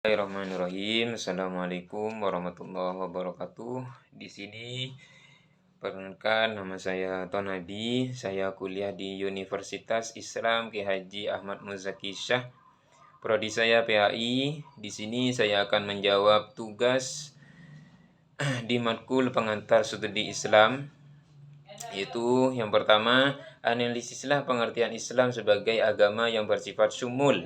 Bismillahirrahmanirrahim. Assalamualaikum warahmatullahi wabarakatuh. Di sini perkenalkan nama saya Tonadi. Saya kuliah di Universitas Islam Ki Haji Ahmad Muzaki Syah. Prodi saya PAI. Di sini saya akan menjawab tugas di matkul pengantar studi Islam, yaitu yang pertama, analisislah pengertian Islam sebagai agama yang bersifat syumul.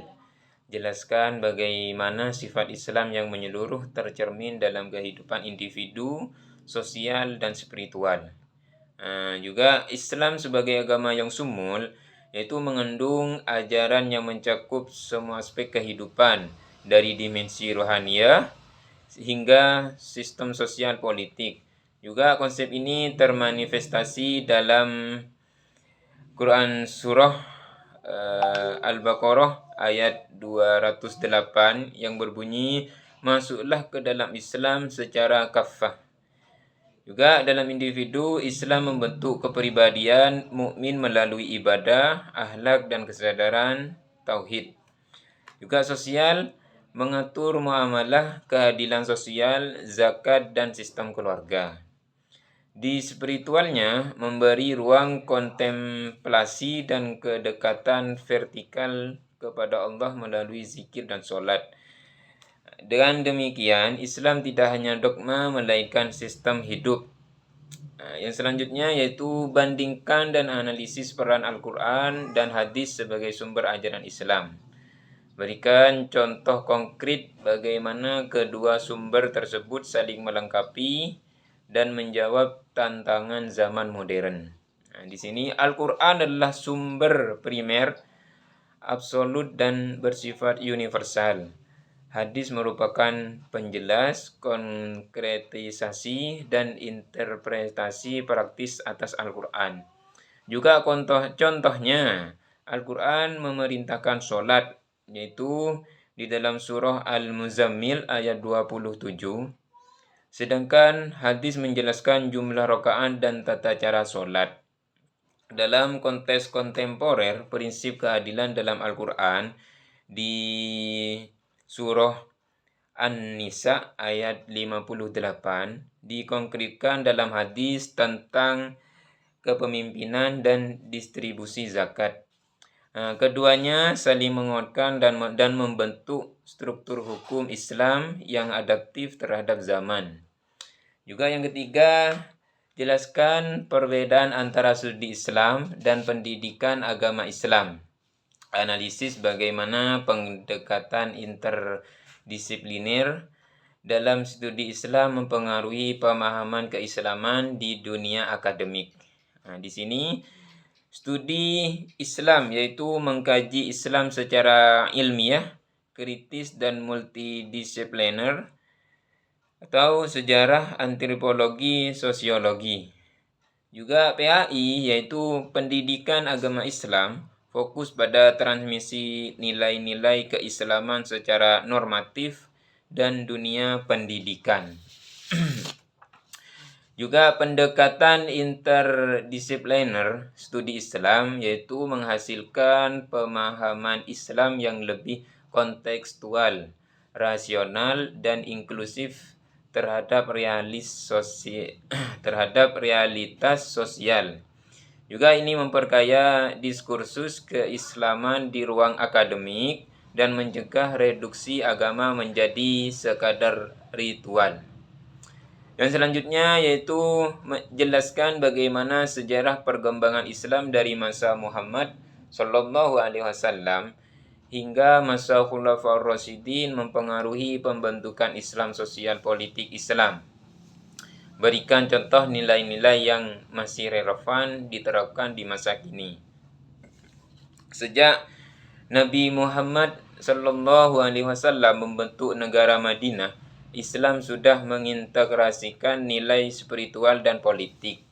Jelaskan bagaimana sifat Islam yang menyeluruh tercermin dalam kehidupan individu, sosial, dan spiritual. Juga Islam sebagai agama yang sumul, yaitu mengandung ajaran yang mencakup semua aspek kehidupan, dari dimensi rohaniah hingga sistem sosial politik. Juga konsep ini termanifestasi dalam Quran surah Al-Baqarah ayat 208 yang berbunyi, masuklah ke dalam Islam secara kafah. Juga dalam individu, Islam membentuk kepribadian mukmin melalui ibadah, akhlak dan kesadaran tauhid. Juga sosial, mengatur muamalah, keadilan sosial, zakat dan sistem keluarga. Di spiritualnya, memberi ruang kontemplasi dan kedekatan vertikal kepada Allah melalui zikir dan sholat. Dengan demikian, Islam tidak hanya dogma, melainkan sistem hidup. Yang selanjutnya yaitu bandingkan dan analisis peran Al-Quran dan hadis sebagai sumber ajaran Islam. Berikan contoh konkret bagaimana kedua sumber tersebut saling melengkapi dan menjawab tantangan zaman modern. Di sini Al-Quran adalah sumber primer, absolut dan bersifat universal. Hadis merupakan penjelas, konkretisasi, dan interpretasi praktis atas Al-Quran. Juga contohnya, Al-Quran memerintahkan sholat, yaitu di dalam surah Al-Muzammil ayat 27. Sedangkan hadis menjelaskan jumlah rakaat dan tata cara sholat. Dalam konteks kontemporer, prinsip keadilan dalam Al-Quran di surah An-Nisa ayat 58 dikonkretkan dalam hadis tentang kepemimpinan dan distribusi zakat. Keduanya saling menguatkan dan membentuk struktur hukum Islam yang adaptif terhadap zaman. Juga yang ketiga, jelaskan perbedaan antara studi Islam dan pendidikan agama Islam. Analisis bagaimana pendekatan interdisipliner dalam studi Islam mempengaruhi pemahaman keislaman di dunia akademik. Di sini studi Islam yaitu mengkaji Islam secara ilmiah, kritis dan multidisipliner, atau sejarah, antropologi, sosiologi. Juga PAI yaitu pendidikan agama Islam, fokus pada transmisi nilai-nilai keislaman secara normatif dan dunia pendidikan. Juga pendekatan interdisipliner studi Islam yaitu menghasilkan pemahaman Islam yang lebih kontekstual, rasional dan inklusif terhadap realitas sosial. Juga ini memperkaya diskursus keislaman di ruang akademik dan mencegah reduksi agama menjadi sekadar ritual. Yang selanjutnya yaitu menjelaskan bagaimana sejarah perkembangan Islam dari masa Muhammad Sallallahu Alaihi Wasallam hingga masa Khulafaur Rasyidin mempengaruhi pembentukan Islam sosial politik Islam. Berikan contoh nilai-nilai yang masih relevan diterapkan di masa kini. Sejak Nabi Muhammad Sallallahu Alaihi Wasallam membentuk negara Madinah, Islam sudah mengintegrasikan nilai spiritual dan politik.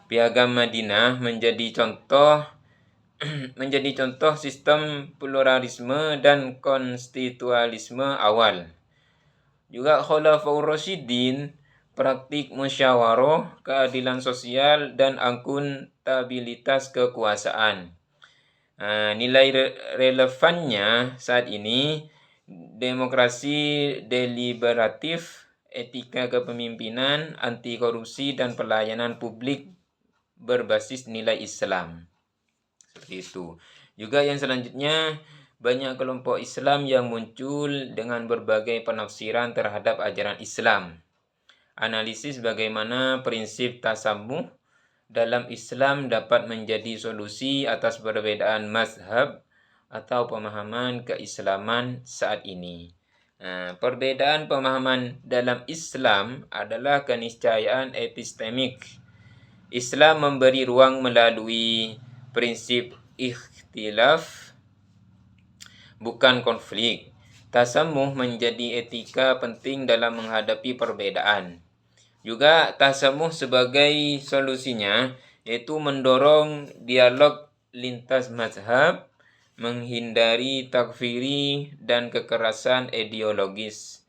Piagam Madinah menjadi contoh sistem pluralisme dan konstitualisme awal. Juga Khulafaur Rasyidin, praktik musyawarah, keadilan sosial dan akuntabilitas kekuasaan. Nilai relevannya saat ini demokrasi deliberatif, etika kepemimpinan, anti korupsi dan pelayanan publik berbasis nilai Islam. Seperti itu. Juga yang selanjutnya, banyak kelompok Islam yang muncul dengan berbagai penafsiran terhadap ajaran Islam. Analisis bagaimana prinsip tasamuh dalam Islam dapat menjadi solusi atas perbedaan mazhab atau pemahaman keislaman saat ini. Perbedaan pemahaman dalam Islam adalah keniscayaan epistemik. Islam memberi ruang melalui prinsip ikhtilaf, bukan konflik. Tasamuh menjadi etika penting dalam menghadapi perbedaan. Juga tasamuh sebagai solusinya yaitu mendorong dialog lintas mazhab, menghindari takfiri dan kekerasan ideologis,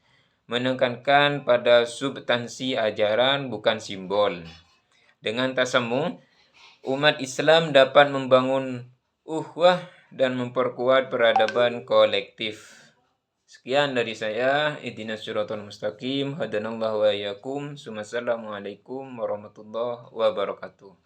menekankan pada substansi ajaran bukan simbol. Dengan tasamuh, umat Islam dapat membangun uhwah dan memperkuat peradaban kolektif. Sekian dari saya. Ihdinas siratal mustaqim. Hadanallahu wa iyyakum. Assalamualaikum warahmatullahi wabarakatuh.